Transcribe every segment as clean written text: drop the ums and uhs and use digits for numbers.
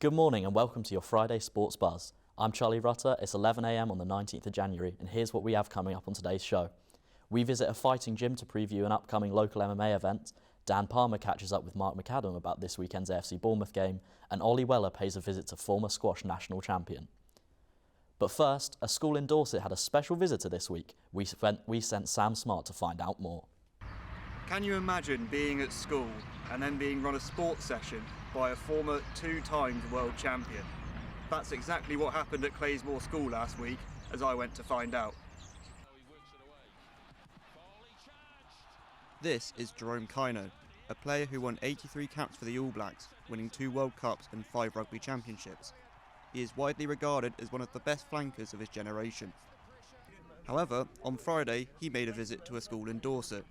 Good morning and welcome to your Friday Sports Buzz. I'm Charlie Rutter, it's 11 AM on the 19th of January and here's what we have coming up on today's show. We visit a fighting gym to preview an upcoming local MMA event, Dan Palmer catches up with Mark McAdam about this weekend's AFC Bournemouth game, and Olly Weller pays a visit to former squash national champion. But first, a school in Dorset had a special visitor this week. We sent Sam Smart to find out more. Can you imagine being at school and then being run a sports session by a former two-times world champion? That's exactly what happened at Claysmore School last week, as I went to find out. This is Jerome Kaino, a player who won 83 caps for the All Blacks, winning 2 World Cups and 5 rugby championships. He is widely regarded as one of the best flankers of his generation. However, on Friday he made a visit to a school in Dorset.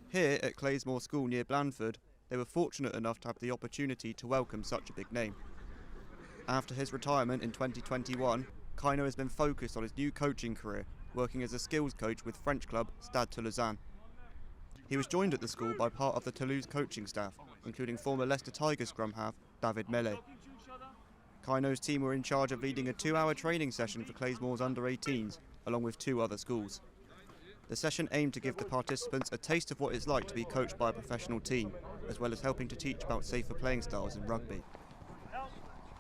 Here at Claysmore School near Blandford, they were fortunate enough to have the opportunity to welcome such a big name. After his retirement in 2021, Kaino has been focused on his new coaching career, working as a skills coach with French club Stade Toulousain. He was joined at the school by part of the Toulouse coaching staff, including former Leicester Tigers scrum half David Mele. Kaino's team were in charge of leading a 2-hour training session for Claysmore's under-18s, along with 2 other schools. The session aimed to give the participants a taste of what it's like to be coached by a professional team, as well as helping to teach about safer playing styles in rugby.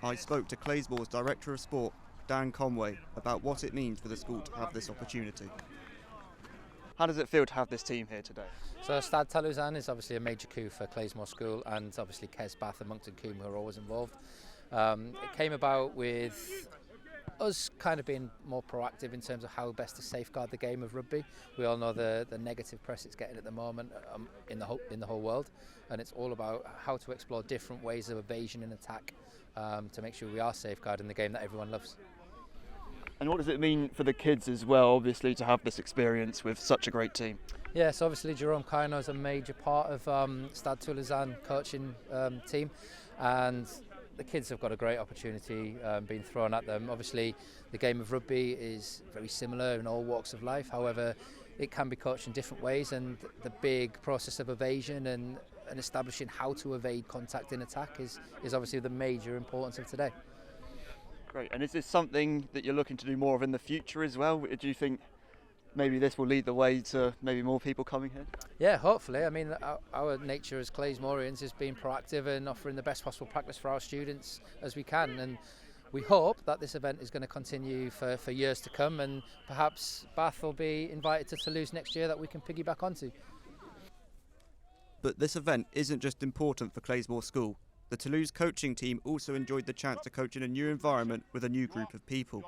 I spoke to Claysmore's Director of Sport, Dan Conway, about what it means for the school to have this opportunity. How does it feel to have this team here today? So Stade Toulousain is obviously a major coup for Claysmore School, and obviously Kes, Bath and Moncton Combe who are always involved. It came about with us kind of being more proactive in terms of how best to safeguard the game of rugby. We all know the negative press it's getting at the moment in the whole world, and it's all about how to explore different ways of evasion and attack to make sure we are safeguarding the game that everyone loves. And what does it mean for the kids as well, obviously, to have this experience with such a great team? Yeah, so obviously Jerome Kaino is a major part of Stade Toulousain coaching team, and the kids have got a great opportunity being thrown at them. Obviously, the game of rugby is very similar in all walks of life. However, it can be coached in different ways, and the big process of evasion and establishing how to evade contact in attack is obviously the major importance of today. Great. And is this something that you're looking to do more of in the future as well? Do you think maybe this will lead the way to maybe more people coming here? Yeah, hopefully. I mean, our nature as Claysmoreans is being proactive and offering the best possible practice for our students as we can, and we hope that this event is going to continue for years to come, and perhaps Bath will be invited to Toulouse next year that we can piggyback onto. But this event isn't just important for Claysmore School. The Toulouse coaching team also enjoyed the chance to coach in a new environment with a new group of people.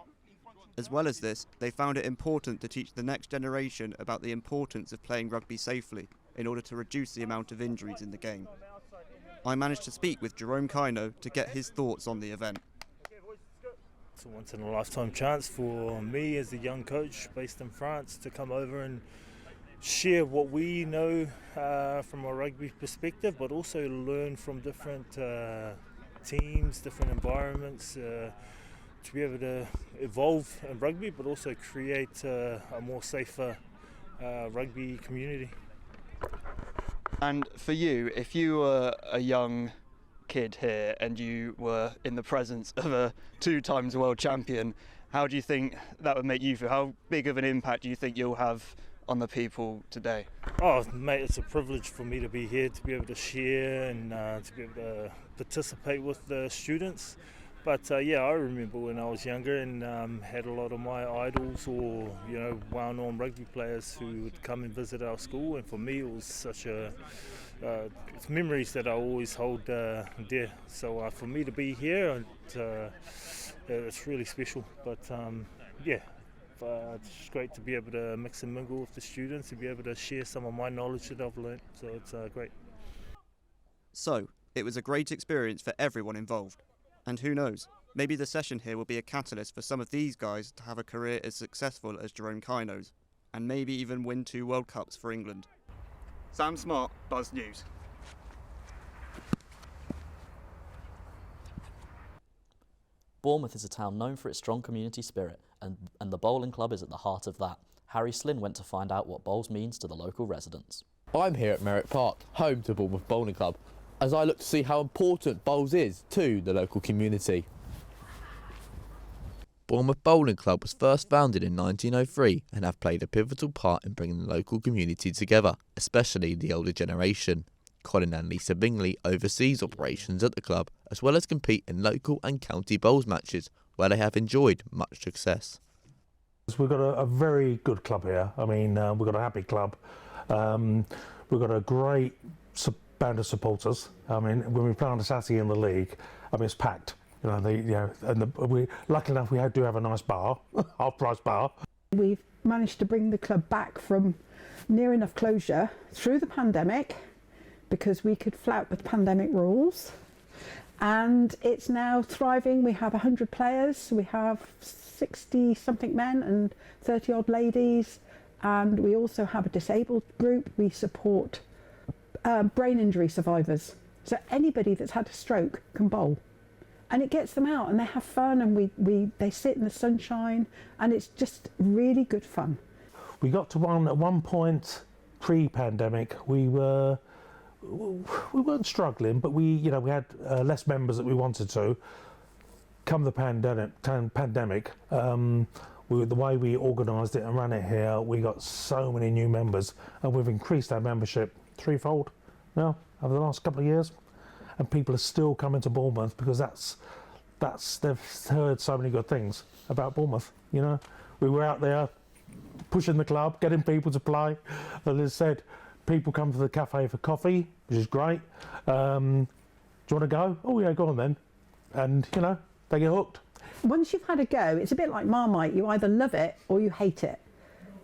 As well as this, they found it important to teach the next generation about the importance of playing rugby safely in order to reduce the amount of injuries in the game. I managed to speak with Jerome Kaino to get his thoughts on the event. It's a once-in-a-lifetime chance for me as a young coach based in France to come over and share what we know from a rugby perspective, but also learn from different teams, different environments, to be able to evolve in rugby, but also create a more safer rugby community. And for you, if you were a young kid here and you were in the presence of a 2-times world champion, how do you think that would make you feel? How big of an impact do you think you'll have on the people today? Oh, mate, it's a privilege for me to be here, to be able to share and to be able to participate with the students. But yeah, I remember when I was younger and had a lot of my idols or well-known rugby players who would come and visit our school, and for me it was such it's memories that I always hold dear. So for me to be here, it's really special. But yeah. It's great to be able to mix and mingle with the students, to be able to share some of my knowledge that I've learned, so it's great. So, it was a great experience for everyone involved. And who knows, maybe the session here will be a catalyst for some of these guys to have a career as successful as Jerome Kaino's, and maybe even win 2 World Cups for England. Sam Smart, Buzz News. Bournemouth is a town known for its strong community spirit, and the bowling club is at the heart of that. Harry Slynn went to find out what bowls means to the local residents. I'm here at Merrick Park, home to Bournemouth Bowling Club, as I look to see how important bowls is to the local community. Bournemouth Bowling Club was first founded in 1903 and have played a pivotal part in bringing the local community together, especially the older generation. Colin and Lisa Bingley oversees operations at the club, as well as compete in local and county bowls matches, where they have enjoyed much success. We've got a very good club here. I mean, we've got a happy club. We've got a great band of supporters. I mean, when we play on a Saturday in the league, I mean, it's packed. We lucky enough we do have a nice bar, half-price bar. We've managed to bring the club back from near enough closure through the pandemic, because we could flout the pandemic rules, and it's now thriving. We have 100 players, we have 60 something men and 30 odd ladies, and we also have a disabled group. We support brain injury survivors, so anybody that's had a stroke can bowl. And it gets them out and they have fun, and they sit in the sunshine, and it's just really good fun. We got to at one point pre-pandemic, we weren't struggling, but we had less members that we wanted to. Come the pandemic, the way we organised it and ran it here, we got so many new members, and we've increased our membership threefold now over the last couple of years. And people are still coming to Bournemouth because they've heard so many good things about Bournemouth. You know, we were out there pushing the club, getting people to play. As I said, people come to the cafe for coffee, which is great. Do you want to go? Oh yeah, go on then. And they get hooked. Once you've had a go, it's a bit like Marmite. You either love it or you hate it.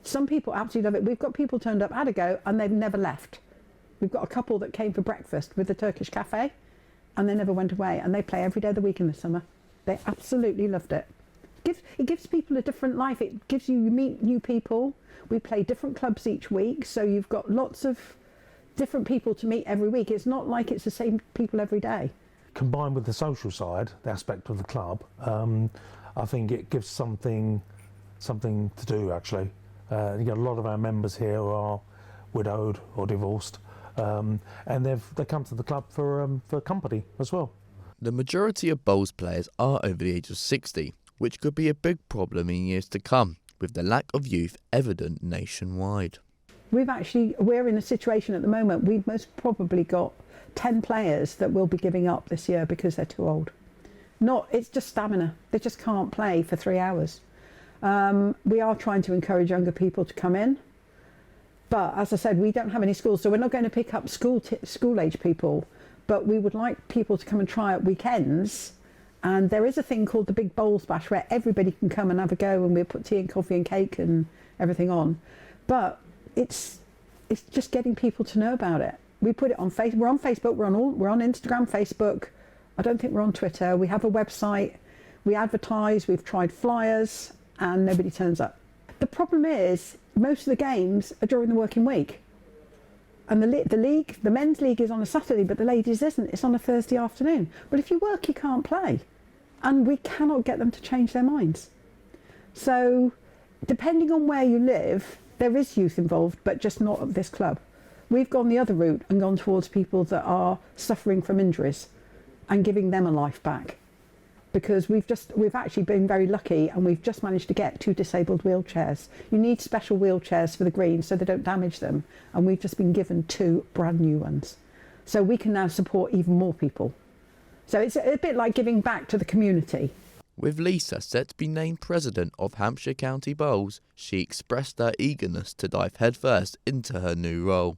Some people absolutely love it. We've got people turned up, had a go, and they've never left. We've got a couple that came for breakfast with the Turkish cafe, and they never went away, and they play every day of the week in the summer. They absolutely loved it. It gives people a different life. It gives you meet new people. We play different clubs each week, so you've got lots of different people to meet every week. It's not like it's the same people every day. Combined with the social side, the aspect of the club, I think it gives something to do, actually. You get a lot of our members here who are widowed or divorced, and they come to the club for company as well. The majority of bowls players are over the age of 60, which could be a big problem in years to come, with the lack of youth evident nationwide. We're in a situation at the moment, we've most probably got 10 players that will be giving up this year because they're too old. It's just stamina. They just can't play for 3 hours. We are trying to encourage younger people to come in, but as I said, we don't have any schools, so we're not going to pick up school-age people, but we would like people to come and try at weekends. And there is a thing called the Big Bowls Bash where everybody can come and have a go, and we'll put tea and coffee and cake and everything on. But it's just getting people to know about it. We put it on Facebook. We're on Facebook. We're on Instagram, Facebook. I don't think we're on Twitter. We have a website. We advertise. We've tried flyers, and nobody turns up. The problem is most of the games are during the working week, and the men's league is on a Saturday, but the ladies isn't. It's on a Thursday afternoon. Well, if you work, you can't play, and we cannot get them to change their minds. So, depending on where you live, there is youth involved, but just not at this club. We've gone the other route and gone towards people that are suffering from injuries and giving them a life back, because we've actually been very lucky, and we've just managed to get 2 disabled wheelchairs. You need special wheelchairs for the greens so they don't damage them, and we've just been given 2 brand new ones. So we can now support even more people. So it's a bit like giving back to the community. With Lisa set to be named president of Hampshire County Bowls, she expressed her eagerness to dive headfirst into her new role.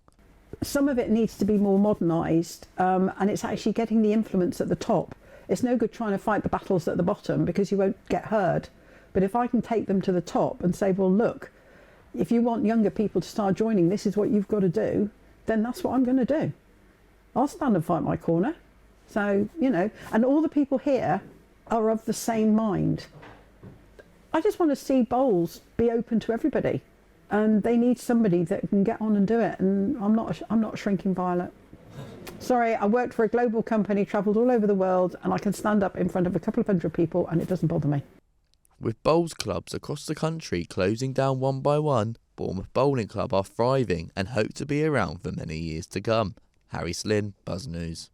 Some of it needs to be more modernised, and it's actually getting the influence at the top. It's no good trying to fight the battles at the bottom because you won't get heard. But if I can take them to the top and say, well, look, if you want younger people to start joining, this is what you've got to do, then that's what I'm going to do. I'll stand and fight my corner. So, and all the people here are of the same mind. I just want to see bowls be open to everybody, and they need somebody that can get on and do it, and I'm not a shrinking violet. Sorry, I worked for a global company, travelled all over the world, and I can stand up in front of a couple of hundred people and it doesn't bother me. With bowls clubs across the country closing down one by one, Bournemouth Bowling Club are thriving and hope to be around for many years to come. Harry Slynn, Buzz News.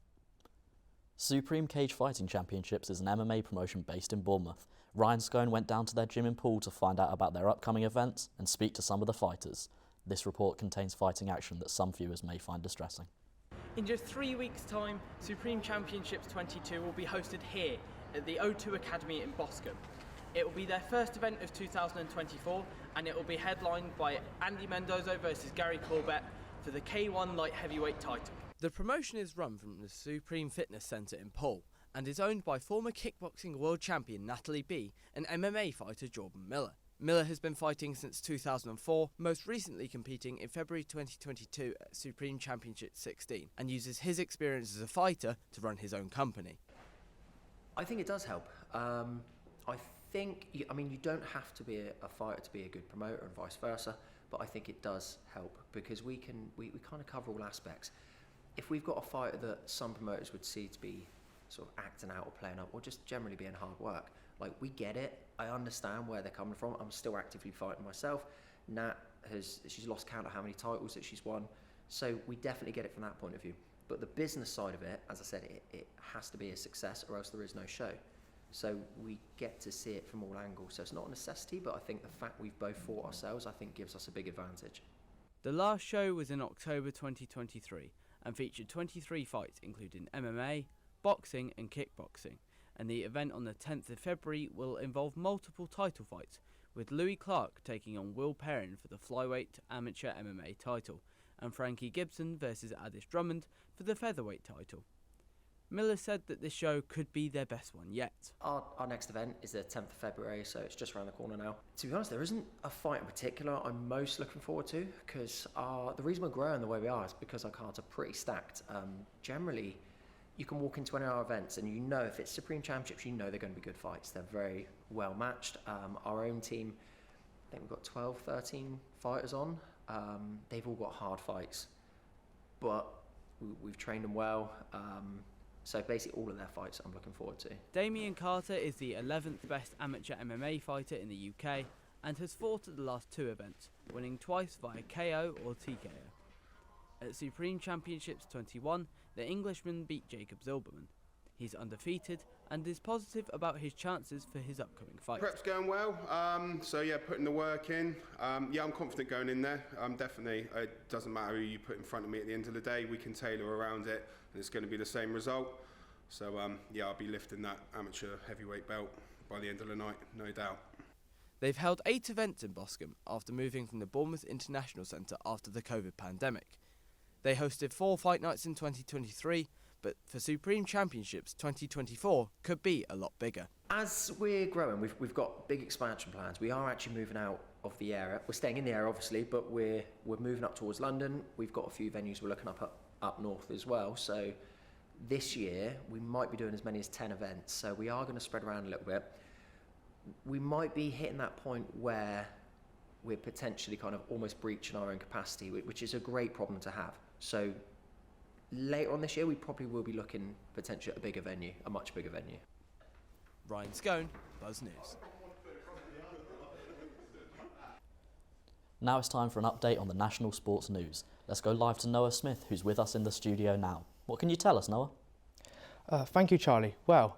Supreme Cage Fighting Championships is an MMA promotion based in Bournemouth. Ryan Scone went down to their gym in Poole to find out about their upcoming events and speak to some of the fighters. This report contains fighting action that some viewers may find distressing. In just 3 weeks' time, Supreme Championships 22 will be hosted here at the O2 Academy in Boscombe. It will be their first event of 2024 and it will be headlined by Andy Mendoza versus Gary Corbett for the K1 light heavyweight title. The promotion is run from the Supreme Fitness Centre in Poole and is owned by former kickboxing world champion Natalie B and MMA fighter Jordan Miller. Miller has been fighting since 2004, most recently competing in February 2022 at Supreme Championship 16, and uses his experience as a fighter to run his own company. I think it does help. I think, you don't have to be a fighter to be a good promoter and vice versa, but I think it does help because we kind of cover all aspects. If we've got a fighter that some promoters would see to be sort of acting out or playing up or just generally being hard work, like, we get it. I understand where they're coming from. I'm still actively fighting myself. Nat she's lost count of how many titles that she's won. So we definitely get it from that point of view. But the business side of it, as I said, it has to be a success or else there is no show. So we get to see it from all angles. So it's not a necessity, but I think the fact we've both fought ourselves, I think gives us a big advantage. The last show was in October 2023 and featured 23 fights including MMA, boxing and kickboxing. And the event on the 10th of February will involve multiple title fights, with Louis Clark taking on Will Perrin for the flyweight amateur MMA title, and Frankie Gibson versus Addis Drummond for the featherweight title. Miller said that this show could be their best one yet. Our next event is the 10th of February, so it's just around the corner now. To be honest, there isn't a fight in particular I'm most looking forward to, because the reason we're growing the way we are is because our cards are pretty stacked. Generally, you can walk into 20-hour events and you know if it's Supreme Championships, you know they're going to be good fights. They're very well matched. Our own team, I think we've got 12, 13 fighters on. They've all got hard fights, but we've trained them well. So basically all of their fights I'm looking forward to. Damien Carter is the 11th best amateur MMA fighter in the UK and has fought at the last 2 events, winning twice via KO or TKO. At Supreme Championships 21, the Englishman beat Jacob Zilberman. He's undefeated and is positive about his chances for his upcoming fight. Prep's going well, so yeah, putting the work in. Yeah, I'm confident going in there. Definitely, it doesn't matter who you put in front of me at the end of the day, we can tailor around it and it's going to be the same result. So yeah, I'll be lifting that amateur heavyweight belt by the end of the night, no doubt. They've held 8 events in Boscombe after moving from the Bournemouth International Centre after the COVID pandemic. They hosted 4 fight nights in 2023, but for Supreme Championships 2024 could be a lot bigger. As we're growing, we've got big expansion plans. We are actually moving out of the area. We're staying in the area, obviously, but we're moving up towards London. We've got a few venues we're looking up north as well. So this year we might be doing as many as 10 events. So we are going to spread around a little bit. We might be hitting that point where we're potentially kind of almost breaching our own capacity, which is a great problem to have. So later on this year, we probably will be looking potentially at a bigger venue, a much bigger venue. Ryan Scone, Buzz News. Now it's time for an update on the national sports news. Let's go live to Noah Smith, who's with us in the studio now. What can you tell us, Noah? Thank you, Charlie. Well,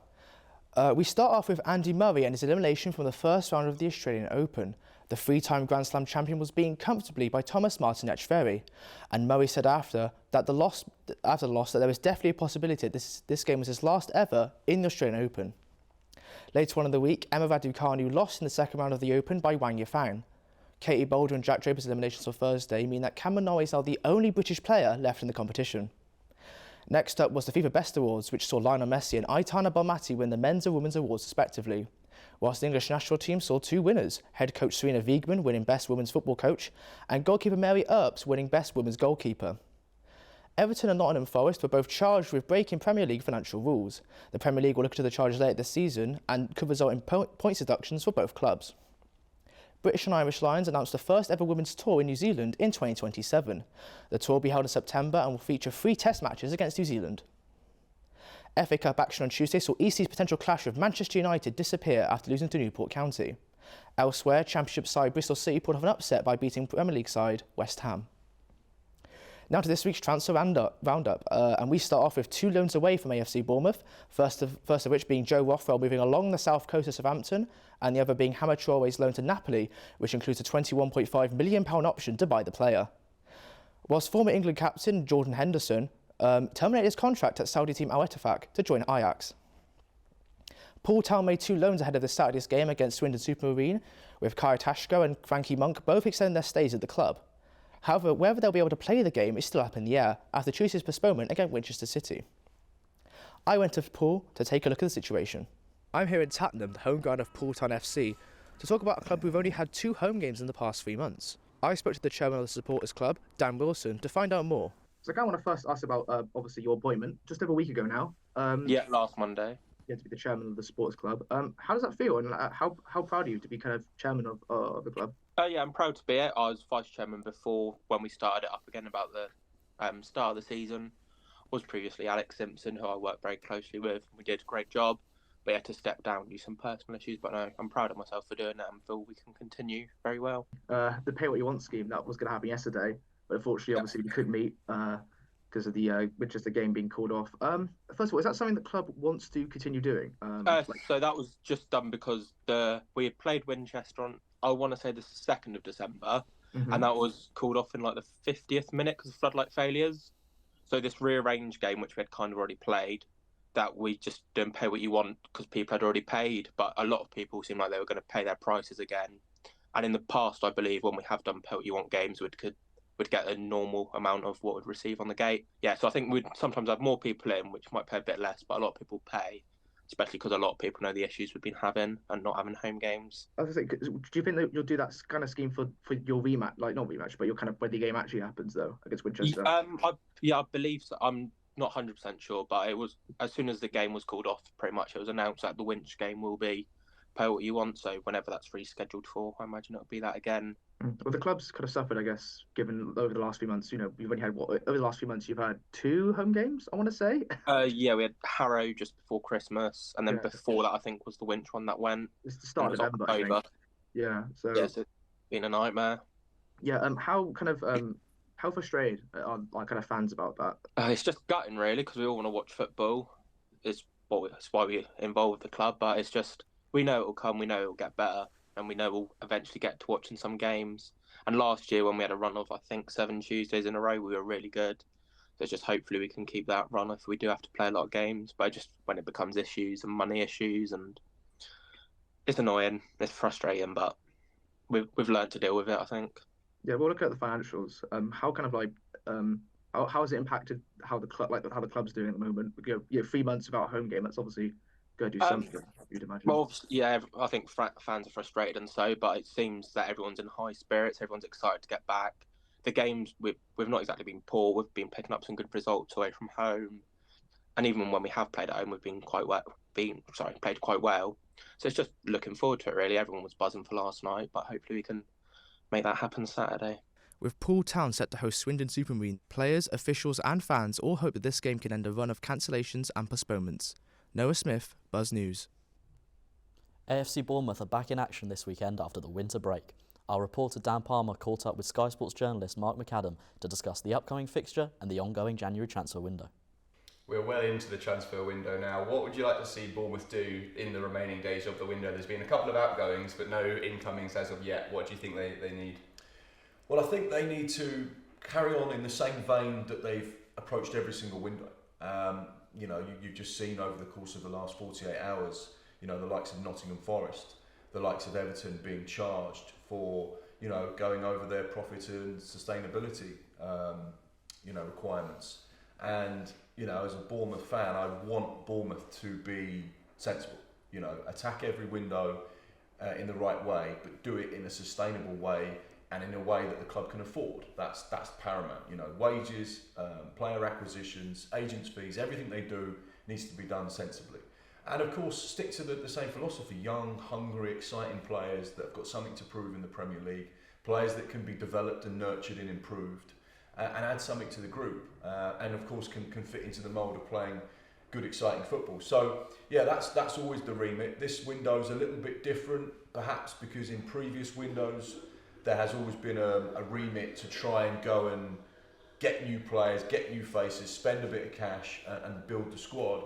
we start off with Andy Murray and his elimination from the first round of the Australian Open. The 3-time Grand Slam champion was beaten comfortably by Thomas Martin Etcheverry, and Murray said after the loss that there was definitely a possibility that this game was his last ever in the Australian Open. Later on in the week, Emma Raducanu lost in the second round of the Open by Wang Yifang. Katie Boulder and Jack Draper's eliminations on Thursday mean that Cameron Norrie is now the only British player left in the competition. Next up was the FIFA Best Awards, which saw Lionel Messi and Aitana Bonmati win the men's and women's awards respectively, whilst the English national team saw 2 winners, head coach Serena Wiegmann winning Best Women's Football Coach and goalkeeper Mary Earps winning Best Women's Goalkeeper. Everton and Nottingham Forest were both charged with breaking Premier League financial rules. The Premier League will look into the charges later this season and could result in points deductions for both clubs. British and Irish Lions announced the first ever women's tour in New Zealand in 2027. The tour will be held in September and will feature 3 test matches against New Zealand. FA Cup action on Tuesday saw EC's potential clash with Manchester United disappear after losing to Newport County. Elsewhere, Championship side Bristol City pulled off an upset by beating Premier League side West Ham. Now to this week's transfer roundup, and we start off with 2 loans away from AFC Bournemouth, first of which being Joe Rothwell moving along the south coast of Southampton, and the other being Hammer Traore's loan to Napoli, which includes a £21.5 million option to buy the player. Whilst former England captain Jordan Henderson terminated his contract at Saudi team Al Ettifaq to join Ajax. Paul Town made 2 loans ahead of this Saturday's game against Swindon Supermarine, with Kaya Tashko and Frankie Monk both extending their stays at the club. However, whether they'll be able to play the game is still up in the air after Tuesday's postponement against Winchester City. I went to Poole to take a look at the situation. I'm here in Tattenham, the home ground of Poole Town FC, to talk about a club who've only had 2 home games in the past 3 months. I spoke to the chairman of the supporters club, Dan Wilson, to find out more. So I kind of want to first ask about, obviously, your appointment just over a week ago now. Yeah, last Monday. Yeah, to be the chairman of the supporters club. How does that feel, and how proud are you to be kind of chairman of the club? Yeah, I'm proud to be it. I was vice chairman before when we started it up again about the start of the season. Was previously Alex Simpson, who I worked very closely with. We did a great job, but had to step down due to some personal issues. But no, I'm proud of myself for doing that and feel we can continue very well. The pay what you want scheme, that was going to happen yesterday, but unfortunately, obviously, we couldn't meet because of the Winchester game being called off. First of all, is that something the club wants to continue doing? So that was just done because we had played Winchester on, I want to say, the 2nd of December, and that was called off in like the 50th minute because of floodlight failures. So this rearranged game, which we had kind of already played, that we just didn't pay what you want because people had already paid, but a lot of people seemed like they were going to pay their prices again. And in the past, I believe, when we have done pay what you want games, we'd get a normal amount of what we'd receive on the gate. Yeah, so I think we'd sometimes have more people in, which might pay a bit less, but a lot of people pay, especially because a lot of people know the issues we've been having and not having home games. I was going to say, do you think that you'll do that kind of scheme for your rematch, like not rematch, but your kind of when the game actually happens though against Winchester? I believe so. I'm not 100% sure, but it was as soon as the game was called off, pretty much it was announced that the Winch game will be pay what you want. So whenever that's rescheduled for, I imagine it'll be that again. Well, the club's kind of suffered, I guess, given over the last few months. You know, you've only had over the last few months, you've had 2 home games, I want to say. Yeah, we had Harrow just before Christmas, and then before that, I think was the Winch one that went. It's the start of November, I think. Yeah, so it's been a nightmare. Yeah, how frustrated are kind of fans about that? It's just gutting, really, because we all want to watch football. It's why we're involved with the club, but it's just we know it'll come, we know it'll get better. And we know we'll eventually get to watching some games. And last year, when we had a run of, I think, 7 Tuesdays in a row, we were really good. So just hopefully we can keep that run if we do have to play a lot of games. But just when it becomes issues and money issues, and it's annoying, it's frustrating, but we've learned to deal with it, I think. Yeah, we'll look at the financials. How kind of like how has it impacted how the club, like how the club's doing at the moment? 3 months without a home game. That's obviously going to do something, you'd imagine. Well, yeah, I think fans are frustrated and so, but it seems that everyone's in high spirits. Everyone's excited to get back. The games we've not exactly been poor. We've been picking up some good results away from home, and even when we have played at home, we've been played quite well. So it's just looking forward to it. Really, everyone was buzzing for last night, but hopefully we can make that happen Saturday. With Poole Town set to host Swindon Supermarine, players, officials, and fans all hope that this game can end a run of cancellations and postponements. Noah Smith, Buzz News. AFC Bournemouth are back in action this weekend after the winter break. Our reporter Dan Palmer caught up with Sky Sports journalist Mark McAdam to discuss the upcoming fixture and the ongoing January transfer window. We're well into the transfer window now. What would you like to see Bournemouth do in the remaining days of the window? There's been a couple of outgoings, but no incomings as of yet. What do you think they need? Well, I think they need to carry on in the same vein that they've approached every single window. You've just seen over the course of the last 48 hours, the likes of Nottingham Forest, the likes of Everton being charged for, going over their profit and sustainability, requirements. And, as a Bournemouth fan, I want Bournemouth to be sensible, attack every window in the right way, but do it in a sustainable way and in a way that the club can afford. That's paramount. Wages, player acquisitions, agents' fees, everything they do needs to be done sensibly. And of course, stick to the same philosophy. Young, hungry, exciting players that have got something to prove in the Premier League, players that can be developed and nurtured and improved, and add something to the group. And of course, can fit into the mould of playing good, exciting football. So yeah, that's always the remit. This window is a little bit different, perhaps because in previous windows, there has always been a remit to try and go and get new players, get new faces, spend a bit of cash and build the squad.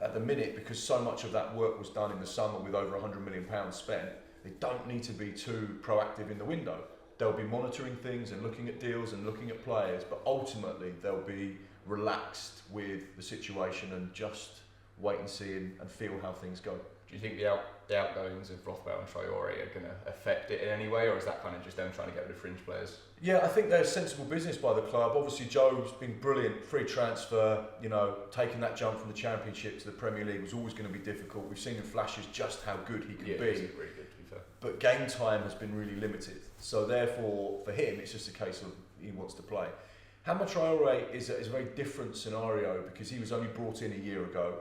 At the minute, because so much of that work was done in the summer with over £100 million spent, they don't need to be too proactive in the window. They'll be monitoring things and looking at deals and looking at players, but ultimately they'll be relaxed with the situation and just wait and see and feel how things go. Do you think the outgoings of Rothwell and Traore are going to affect it in any way, or is that kind of just them trying to get rid of fringe players? Yeah, I think there's sensible business by the club. Obviously, Joe's been brilliant, free transfer, you know, taking that jump from the Championship to the Premier League was always going to be difficult. We've seen in flashes just how good he can be. He's really good, to be fair. But game time has been really limited. So therefore, for him, it's just a case of he wants to play. Hamad Traore is a very different scenario because he was only brought in a year ago.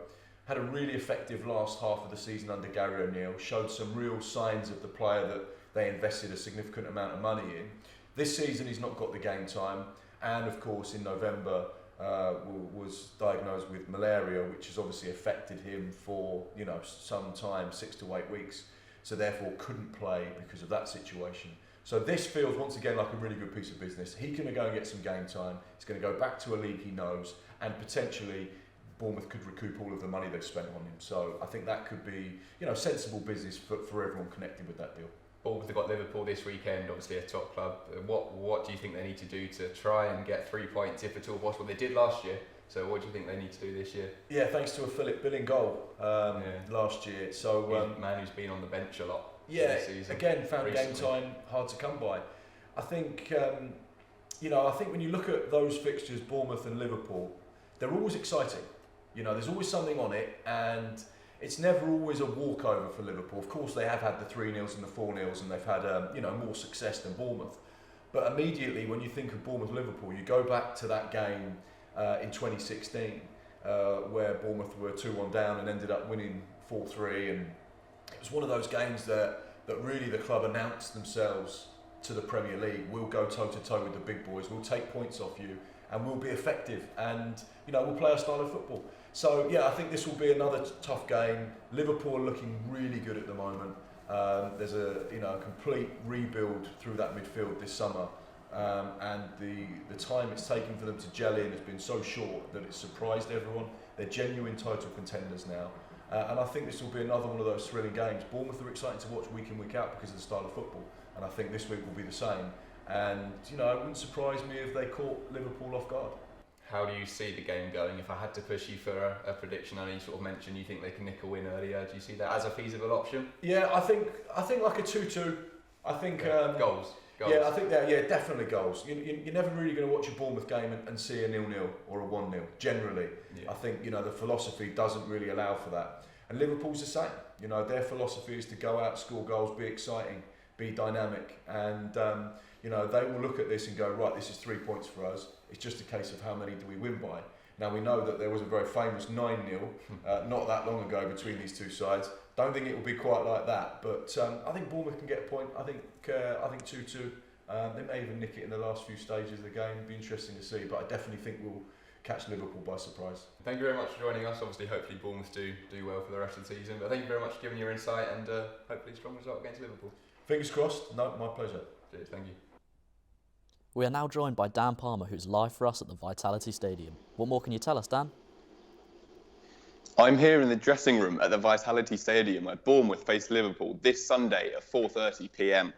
Had a really effective last half of the season under Gary O'Neill, showed some real signs of the player that they invested a significant amount of money in. This season he's not got the game time, and of course in November was diagnosed with malaria, which has obviously affected him for some time, 6 to 8 weeks, so therefore couldn't play because of that situation. So this feels once again like a really good piece of business. He's going to go and get some game time, he's going to go back to a league he knows, and potentially Bournemouth could recoup all of the money they've spent on him. So I think that could be, sensible business for everyone connected with that deal. Bournemouth have got Liverpool this weekend, obviously a top club. What do you think they need to do to try and get 3 points, if at all possible? They did last year, so what do you think they need to do this year? Yeah, thanks to a Philip Billing goal last year. So man who's been on the bench a lot. Yeah, this season, again found recently. game time hard to come by. I think I think when you look at those fixtures, Bournemouth and Liverpool, they're always exciting. There's always something on it, and it's never always a walkover for Liverpool. Of course, they have had the 3-0s and the 4-0s, and they've had more success than Bournemouth. But immediately, when you think of Bournemouth-Liverpool, you go back to that game in 2016, where Bournemouth were 2-1 down and ended up winning 4-3, and it was one of those games that really the club announced themselves to the Premier League. We'll go toe-to-toe with the big boys. We'll take points off you, and we'll be effective, and we'll play our style of football. So yeah, I think this will be another tough game. Liverpool are looking really good at the moment. There's a complete rebuild through that midfield this summer, and the time it's taken for them to gel in has been so short that it's surprised everyone. They're genuine title contenders now, and I think this will be another one of those thrilling games. Bournemouth are exciting to watch week in, week out because of the style of football, and I think this week will be the same. And it wouldn't surprise me if they caught Liverpool off guard. How do you see the game going? If I had to push you for a prediction, I know you sort of mentioned you think they can nick a win earlier. Do you see that as a feasible option? Yeah, I think like a 2-2. I think goals. Yeah, I think that. Yeah, definitely goals. You're never really going to watch a Bournemouth game and see a 0-0 or a 1-0. Generally, I think the philosophy doesn't really allow for that. And Liverpool's the same. Their philosophy is to go out, score goals, be exciting, be dynamic, and they will look at this and go, right, this is 3 points for us. It's just a case of how many do we win by. Now we know that there was a very famous 9-0 not that long ago between these two sides. Don't think it will be quite like that, but I think Bournemouth can get a point. I think 2-2. They may even nick it in the last few stages of the game. It'll be interesting to see, but I definitely think we'll catch Liverpool by surprise. Thank you very much for joining us. Obviously, hopefully Bournemouth do well for the rest of the season. But thank you very much for giving your insight, and hopefully a strong result against Liverpool. Fingers crossed. No, my pleasure. Cheers. Thank you. We are now joined by Dan Palmer, who's live for us at the Vitality Stadium. What more can you tell us, Dan? I'm here in the dressing room at the Vitality Stadium where Bournemouth face Liverpool this Sunday at 4:30 p.m.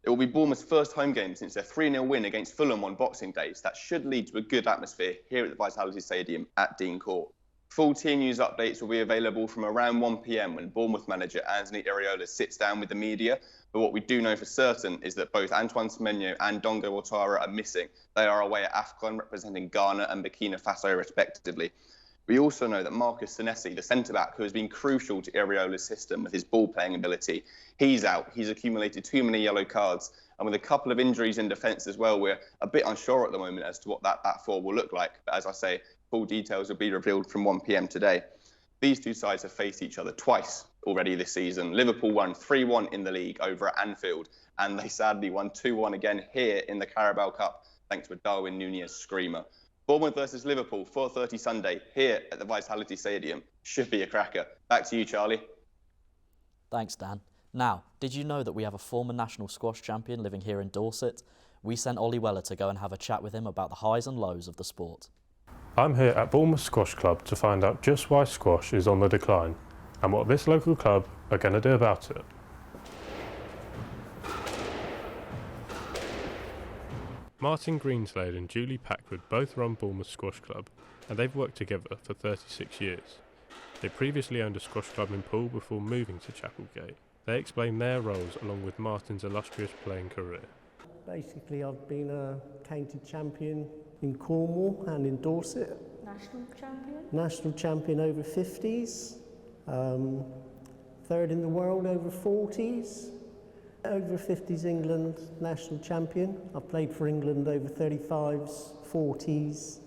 It will be Bournemouth's first home game since their 3-0 win against Fulham on Boxing Day, so that should lead to a good atmosphere here at the Vitality Stadium at Dean Court. Full team news updates will be available from around 1 p.m. when Bournemouth manager Anthony Iraola sits down with the media. But what we do know for certain is that both Antoine Semenyo and Dongo Ouattara are missing. They are away at AFCON representing Ghana and Burkina Faso respectively. We also know that Marcus Senesi, the centre-back who has been crucial to Iraola's system with his ball-playing ability, he's out. He's accumulated too many yellow cards. And with a couple of injuries in defence as well, we're a bit unsure at the moment as to what that back four will look like. But as I say, full details will be revealed from 1 p.m. today. These two sides have faced each other twice already this season. Liverpool won 3-1 in the league over at Anfield, and they sadly won 2-1 again here in the Carabao Cup, thanks to a Darwin Núñez screamer. Bournemouth versus Liverpool, 4:30 Sunday, here at the Vitality Stadium. Should be a cracker. Back to you, Charlie. Thanks, Dan. Now, did you know that we have a former national squash champion living here in Dorset? We sent Olly Weller to go and have a chat with him about the highs and lows of the sport. I'm here at Bournemouth Squash Club to find out just why squash is on the decline and what this local club are going to do about it. Martin Greenslade and Julie Packwood both run Bournemouth Squash Club, and they've worked together for 36 years. They previously owned a squash club in Poole before moving to Chapelgate. They explain their roles along with Martin's illustrious playing career. Basically, I've been a county champion in Cornwall and in Dorset. National champion? National champion over 50s. Third in the world over 40s. Over 50s England national champion. I've played for England over 35s, 40s.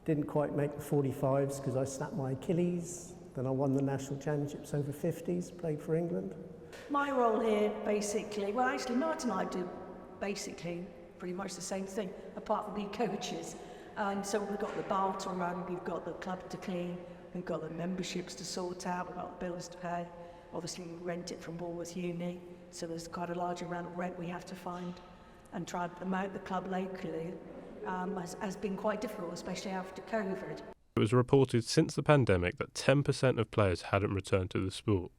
Didn't quite make the 45s because I snapped my Achilles. Then I won the national championships over 50s, played for England. My role here, basically, well, actually, Martin and I do basically pretty much the same thing, apart from being coaches. And so we've got the bar to run, we've got the club to clean, we've got the memberships to sort out, we've got the bills to pay. Obviously, we rent it from Bournemouth Uni, so there's quite a large amount of rent we have to find. And try to promote the club locally has been quite difficult, especially after COVID. It was reported since the pandemic that 10% of players hadn't returned to the sport.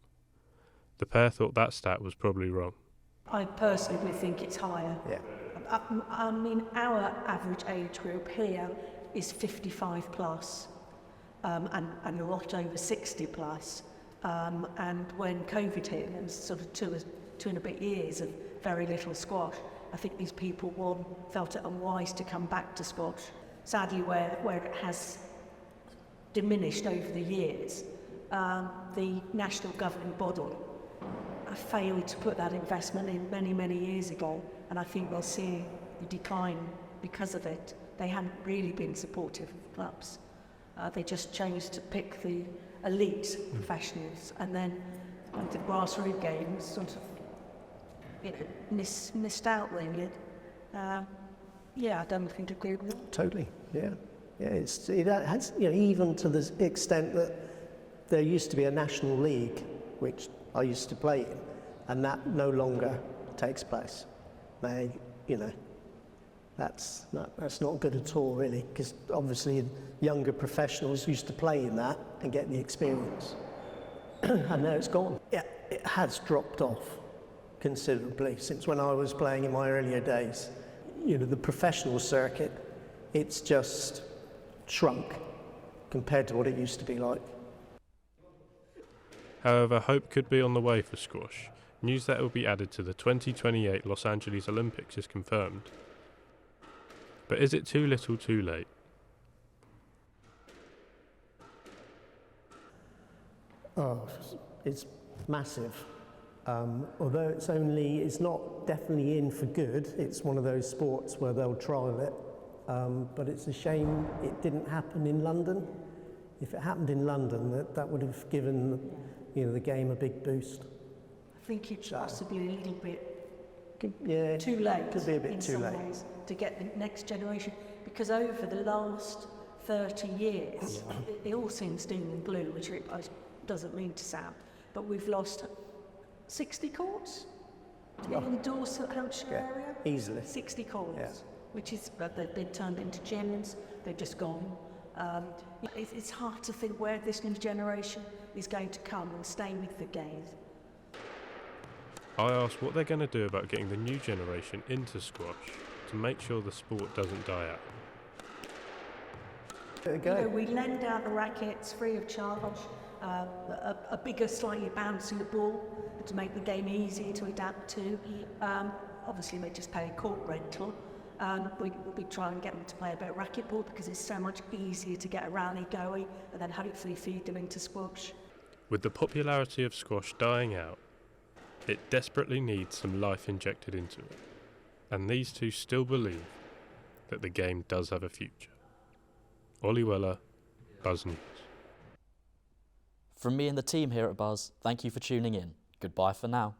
The pair thought that stat was probably wrong. I personally think it's higher. Yeah. I mean, our average age group here is 55 plus, and a lot over 60 plus. And when COVID hit, it was sort of two and a bit years of very little squash. I think these people, felt it unwise to come back to squash. Sadly, where it has diminished over the years, the national governing body failed to put that investment in many years ago, and I think we'll see the decline because of it. They hadn't really been supportive of clubs. They just chose to pick the elite professionals, and then when the grassroots games sort of missed out really. Yeah, I don't think I agree with that. Totally, yeah. Yeah, it has, even to the extent that there used to be a national league, which I used to play in, and that no longer takes place. That's not good at all, really, because obviously younger professionals used to play in that and get the experience, and now it's gone. Yeah, it has dropped off considerably since when I was playing in my earlier days. The professional circuit, it's just shrunk compared to what it used to be like. However, hope could be on the way for squash. News that it will be added to the 2028 Los Angeles Olympics is confirmed. But is it too little too late? Oh, it's massive. Although it's not definitely in for good, it's one of those sports where they'll trial it. But it's a shame it didn't happen in London. If it happened in London, that would have given the game a big boost. I think it's possibly a little bit too late. Could be a bit in too some late ways to get the next generation, because over the last 30 years, it all seems doom and gloom, which it doesn't mean to sound, but we've lost 60 courts in the Dorset, Hampshire area. Easily. 60 courts, which is they've been turned into gyms. They've just gone. It's hard to think where this new generation is going to come and stay with the game. I asked what they're going to do about getting the new generation into squash to make sure the sport doesn't die out. We lend out the rackets free of charge, a bigger, slightly bouncier ball to make the game easier to adapt to. Obviously, they just pay a court rental. We'll be trying to get them to play a bit of racquetball because it's so much easier to get a rally going and then hopefully feed them into squash. With the popularity of squash dying out, it desperately needs some life injected into it. And these two still believe that the game does have a future. Olly Weller, Buzz News. From me and the team here at Buzz, thank you for tuning in. Goodbye for now.